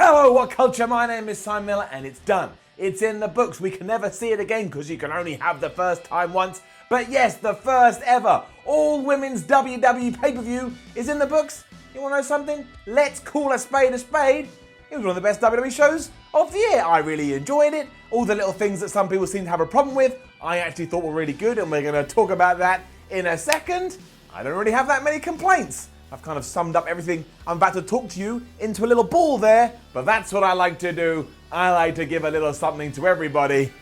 Hello, What Culture? My name is Simon Miller, and it's done. It's in the books. We can never see it again because you can only have the first time once. But yes, the first ever all-women's WWE pay-per-view is in the books. You want to know something? Let's call a spade a spade. It was one of the best WWE shows of the year. I really enjoyed it. All the little things that some people seem to have a problem with, I actually thought were really good, and we're going to talk about that in a second. I don't really have that many complaints. I've kind of summed up everything I'm about to talk to you into a little ball there, but that's what I like to do. I like to give a little something to everybody.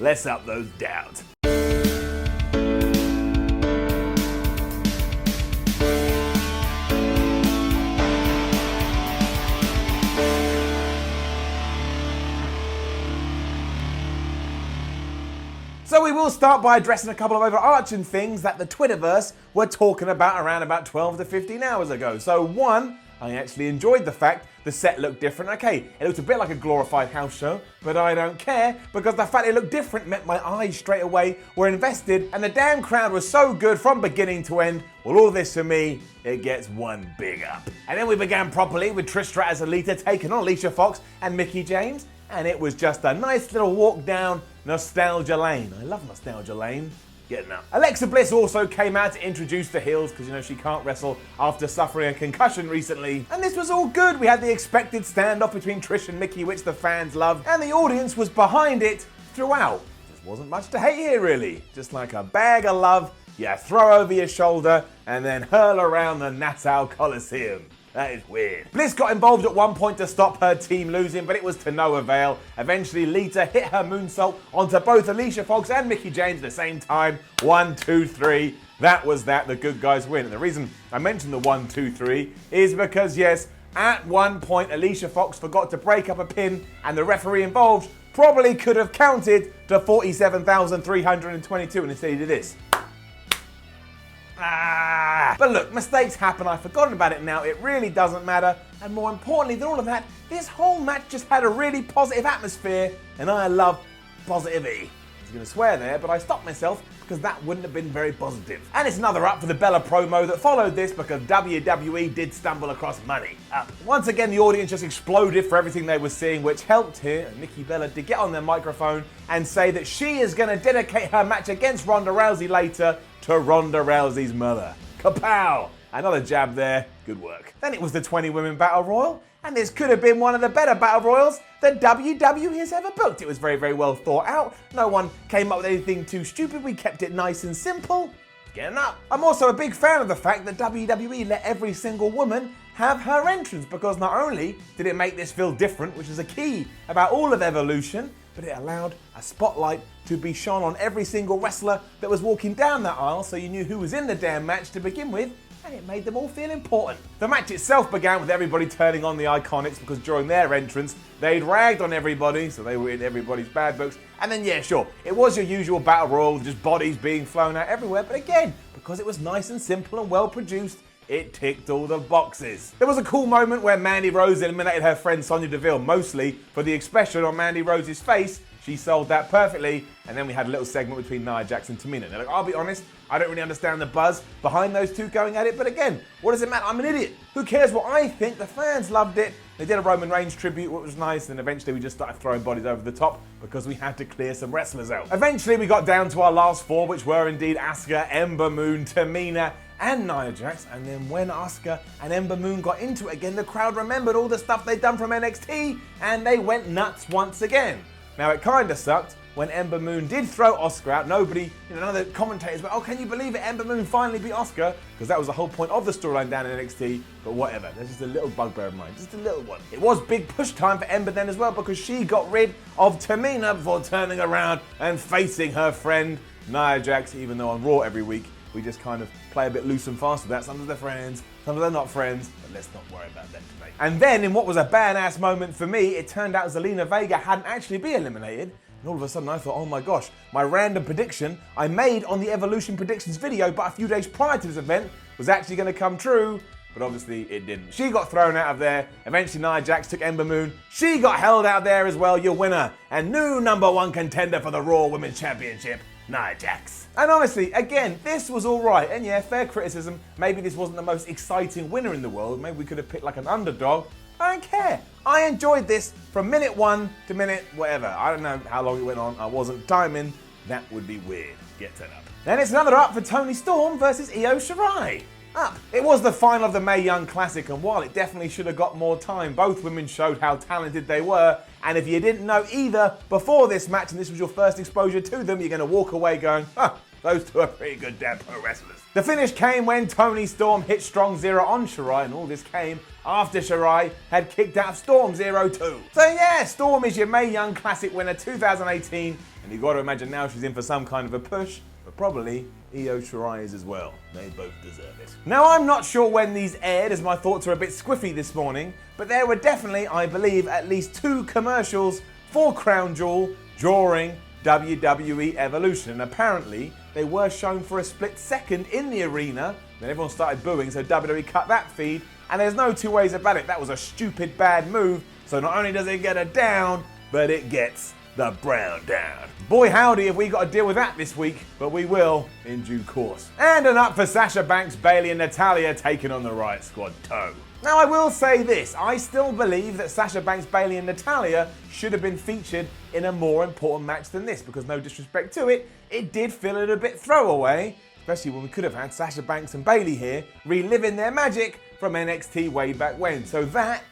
Let's up those doubts. So we will start by addressing a couple of overarching things that the Twitterverse were talking about around about 12 to 15 hours ago. So one, I actually enjoyed the fact the set looked different. Okay, it looked a bit like a glorified house show, but I don't care because the fact it looked different meant my eyes straight away were invested, and the damn crowd was so good from beginning to end. Well, all this for me, it gets one big up. And then we began properly with Trish Stratus and Lita taking on Alicia Fox and Mickie James, and it was just a nice little walk down Nostalgia Lane. I love Nostalgia Lane. Getting up. Alexa Bliss also came out to introduce the heels because, you know, she can't wrestle after suffering a concussion recently. And this was all good. We had the expected standoff between Trish and Mickie, which the fans loved, and the audience was behind it throughout. Just wasn't much to hate here, really. Just like a bag of love you throw over your shoulder and then hurl around the Nassau Coliseum. That is weird. Bliss got involved at one point to stop her team losing, but it was to no avail. Eventually, Lita hit her moonsault onto both Alicia Fox and Mickie James at the same time. 1, 2, 3. That was that. The good guys win. And the reason I mentioned the 1, 2, 3 is because, yes, at one point, Alicia Fox forgot to break up a pin, and the referee involved probably could have counted to 47,322, and instead he did this. But look, mistakes happen. I've forgotten about it now. It really doesn't matter. And more importantly than all of that, this whole match just had a really positive atmosphere, and I love positivity. I was going to swear there, but I stopped myself because that wouldn't have been very positive. And it's another up for the Bella promo that followed this because WWE did stumble across money. Up. Once again, the audience just exploded for everything they were seeing, which helped here. And Nikki Bella did get on their microphone and say that she is going to dedicate her match against Ronda Rousey later to Ronda Rousey's mother. Kapow! Another jab there. Good work. Then it was the 20 Women Battle Royal, and this could have been one of the better Battle Royals that WWE has ever booked. It was very, very well thought out. No one came up with anything too stupid. We kept it nice and simple. Getting up. I'm also a big fan of the fact that WWE let every single woman have her entrance, because not only did it make this feel different, which is a key about all of Evolution, but it allowed a spotlight to be shone on every single wrestler that was walking down that aisle, so you knew who was in the damn match to begin with, and it made them all feel important. The match itself began with everybody turning on the Iconics because during their entrance, they'd ragged on everybody, so they were in everybody's bad books. And then, yeah, sure, it was your usual battle royal, just bodies being flown out everywhere, but again, because it was nice and simple and well produced, it ticked all the boxes. There was a cool moment where Mandy Rose eliminated her friend Sonya Deville, mostly for the expression on Mandy Rose's face. She sold that perfectly, and then we had a little segment between Nia Jax and Tamina. Now, look, I'll be honest, I don't really understand the buzz behind those two going at it, but again, what does it matter? I'm an idiot. Who cares what I think? The fans loved it. They did a Roman Reigns tribute, which was nice, and eventually we just started throwing bodies over the top because we had to clear some wrestlers out. Eventually we got down to our last four, which were indeed Asuka, Ember Moon, Tamina, and Nia Jax, and then when Asuka and Ember Moon got into it again, the crowd remembered all the stuff they'd done from NXT, and they went nuts once again. Now, it kind of sucked when Ember Moon did throw Asuka out. Nobody, none of the commentators went, oh, can you believe it? Ember Moon finally beat Asuka, because that was the whole point of the storyline down in NXT, but whatever. There's just a little bugbear of mine, just a little one. It was big push time for Ember then as well, because she got rid of Tamina before turning around and facing her friend Nia Jax, even though on Raw every week, we just kind of play a bit loose and fast with that. Some of they're friends, some of they're not friends, but let's not worry about that today. And then, in what was a badass moment for me, it turned out Zelina Vega hadn't actually been eliminated, and all of a sudden I thought, oh my gosh, my random prediction I made on the Evolution Predictions video, but a few days prior to this event, was actually going to come true, but obviously it didn't. She got thrown out of there. Eventually Nia Jax took Ember Moon. She got held out there as well, your winner, and new #1 contender for the Raw Women's Championship, Nia Jax. And honestly, again, this was all right. And yeah, fair criticism. Maybe this wasn't the most exciting winner in the world. Maybe we could have picked like an underdog. I don't care. I enjoyed this from minute 1 to minute whatever. I don't know how long it went on. I wasn't timing. That would be weird. Get set up. Then it's another up for Toni Storm versus Io Shirai. Up. It was the final of the Mae Young Classic, and while it definitely should have got more time, both women showed how talented they were. And if you didn't know either before this match, and this was your first exposure to them, you're going to walk away going, those two are pretty good damn pro wrestlers. The finish came when Toni Storm hit Strong Zero on Shirai, and all this came after Shirai had kicked out Storm Zero too. So yeah, Storm is your Mae Young Classic winner 2018, and you've got to imagine now she's in for some kind of a push, but probably Io Shirai is as well. They both deserve it. Now, I'm not sure when these aired, as my thoughts are a bit squiffy this morning, but there were definitely, I believe, at least 2 commercials for Crown Jewel during WWE Evolution. And apparently, they were shown for a split second in the arena. Then everyone started booing, so WWE cut that feed. And there's no two ways about it. That was a stupid, bad move. So not only does it get a down, but it gets the brown down. Boy howdy have we got to deal with that this week, but we will in due course. And an up for Sasha Banks, Bayley and Natalya taking on the Riot Squad toe. Now I will say this, I still believe that Sasha Banks, Bayley and Natalya should have been featured in a more important match than this, because no disrespect to it, it did feel a little bit throwaway, especially when we could have had Sasha Banks and Bayley here reliving their magic from NXT way back when. So that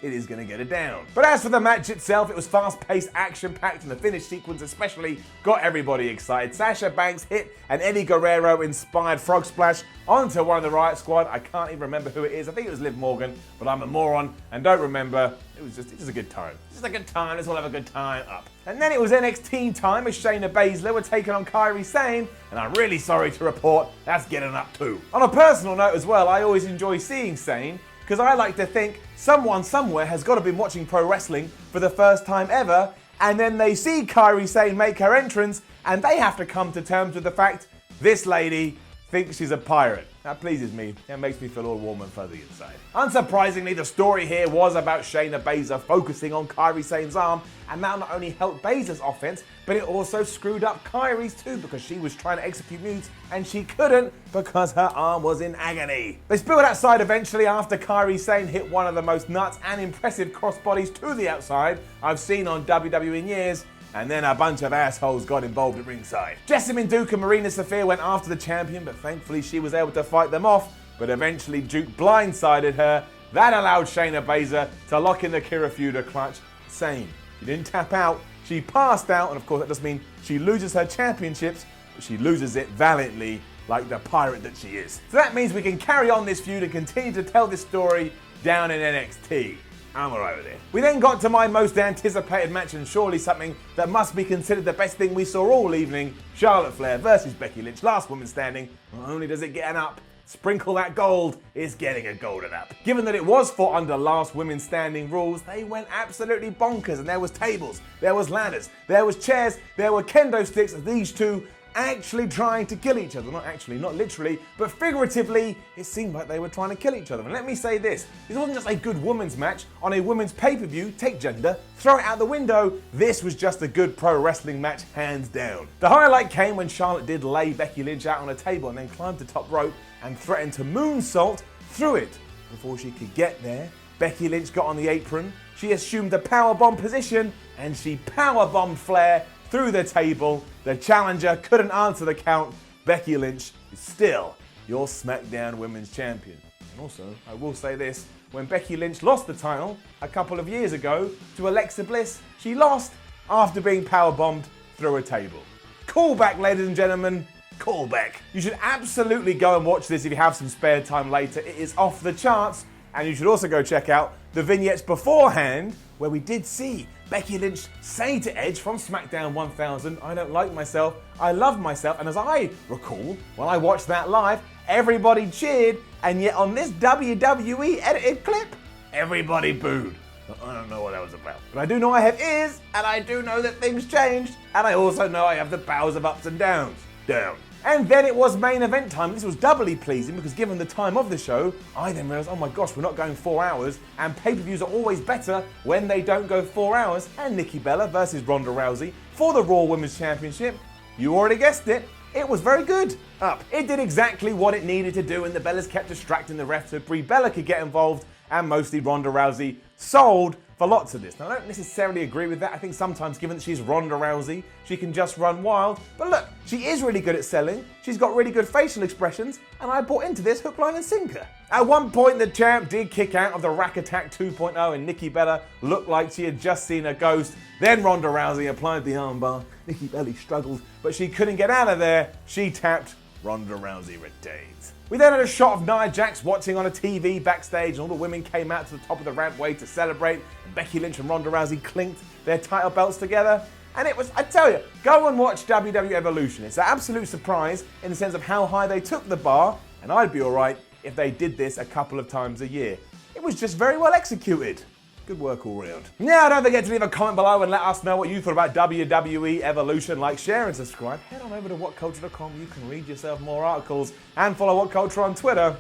it is going to get it down. But as for the match itself, it was fast-paced, action-packed, and the finish sequence especially got everybody excited. Sasha Banks hit an Eddie Guerrero-inspired frog splash onto one of the Riot Squad. I can't even remember who it is. I think it was Liv Morgan, but I'm a moron and don't remember. It was just a good time. Just a good time. Let's all have a good time. Up. And then it was NXT time as Shayna Baszler were taking on Kairi Sane, and I'm really sorry to report that's getting up too. On a personal note as well, I always enjoy seeing Sane, because I like to think someone somewhere has got to be watching pro wrestling for the first time ever, and then they see Kairi Sane make her entrance, and they have to come to terms with the fact this lady thinks she's a pirate. That pleases me. That makes me feel all warm and fuzzy inside. Unsurprisingly, the story here was about Shayna Baszler focusing on Kairi Sane's arm, and that not only helped Baszler's offense, but it also screwed up Kairi's too, because she was trying to execute moves and she couldn't because her arm was in agony. They spilled outside eventually after Kairi Sane hit one of the most nuts and impressive crossbodies to the outside I've seen on WWE in years, and then a bunch of assholes got involved at ringside. Jessamine Duke and Marina Safir went after the champion, but thankfully she was able to fight them off, but eventually Duke blindsided her. That allowed Shayna Baszler to lock in the Kirifuda clutch. Sane. She didn't tap out, she passed out, and of course that doesn't mean she loses her championships, but she loses it valiantly like the pirate that she is. So that means we can carry on this feud and continue to tell this story down in NXT. I'm alright with it. We then got to my most anticipated match, and surely something that must be considered the best thing we saw all evening. Charlotte Flair versus Becky Lynch, last woman standing. Not only does it get an up, sprinkle that gold, it's getting a golden up. Given that it was fought under last women standing rules, they went absolutely bonkers, and there was tables, there was ladders, there was chairs, there were kendo sticks, and these two actually trying to kill each other. Not actually, not literally, but figuratively, it seemed like they were trying to kill each other. And let me say this wasn't just a good women's match on a women's pay-per-view, take gender, throw it out the window. This was just a good pro wrestling match, hands down. The highlight came when Charlotte did lay Becky Lynch out on a table and then climbed the top rope and threatened to moonsault through it. Before she could get there, Becky Lynch got on the apron, she assumed the powerbomb position, and she powerbombed Flair through the table. The challenger couldn't answer the count. Becky Lynch is still your SmackDown Women's Champion. And also, I will say this, when Becky Lynch lost the title a couple of years ago to Alexa Bliss, she lost after being powerbombed through a table. Callback, ladies and gentlemen, callback. You should absolutely go and watch this if you have some spare time later. It is off the charts, and you should also go check out the vignettes beforehand, where we did see Becky Lynch say to Edge from SmackDown 1000, I don't like myself, I love myself. And as I recall, when I watched that live, everybody cheered, and yet on this WWE edited clip, everybody booed. I don't know what that was about. But I do know I have ears, and I do know that things changed, and I also know I have the powers of ups and downs. Down. And then it was main event time. This was doubly pleasing because given the time of the show, I then realised, oh my gosh, we're not going 4 hours, and pay-per-views are always better when they don't go 4 hours. And Nikki Bella versus Ronda Rousey for the Raw Women's Championship. You already guessed it. It was very good. Up. It did exactly what it needed to do, and the Bellas kept distracting the ref so Brie Bella could get involved, and mostly Ronda Rousey sold for lots of this. Now, I don't necessarily agree with that. I think sometimes, given that she's Ronda Rousey, she can just run wild. But look, she is really good at selling. She's got really good facial expressions, and I bought into this hook, line, and sinker. At one point, the champ did kick out of the Rack Attack 2.0, and Nikki Bella looked like she had just seen a ghost. Then Ronda Rousey applied the armbar. Nikki Bella struggled, but she couldn't get out of there. She tapped. Ronda Rousey retains. We then had a shot of Nia Jax watching on a TV backstage, and all the women came out to the top of the rampway to celebrate, and Becky Lynch and Ronda Rousey clinked their title belts together. And it was, I tell you, go and watch WWE Evolution. It's an absolute surprise in the sense of how high they took the bar, and I'd be alright if they did this a couple of times a year. It was just very well executed. Good work all round. Now, don't forget to leave a comment below and let us know what you thought about WWE Evolution. Like, share, and subscribe. Head on over to WhatCulture.com. You can read yourself more articles and follow WhatCulture on Twitter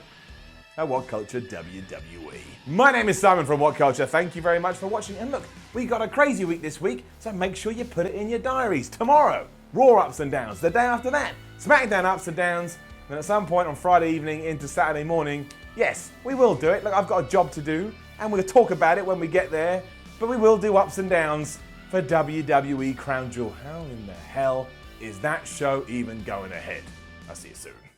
at WhatCulture WWE. My name is Simon from WhatCulture. Thank you very much for watching. And look, we got a crazy week this week, so make sure you put it in your diaries. Tomorrow, Raw ups and downs. The day after that, SmackDown ups and downs. Then at some point on Friday evening into Saturday morning, yes, we will do it. Look, I've got a job to do, and we'll talk about it when we get there, but we will do ups and downs for WWE Crown Jewel. How in the hell is that show even going ahead? I'll see you soon.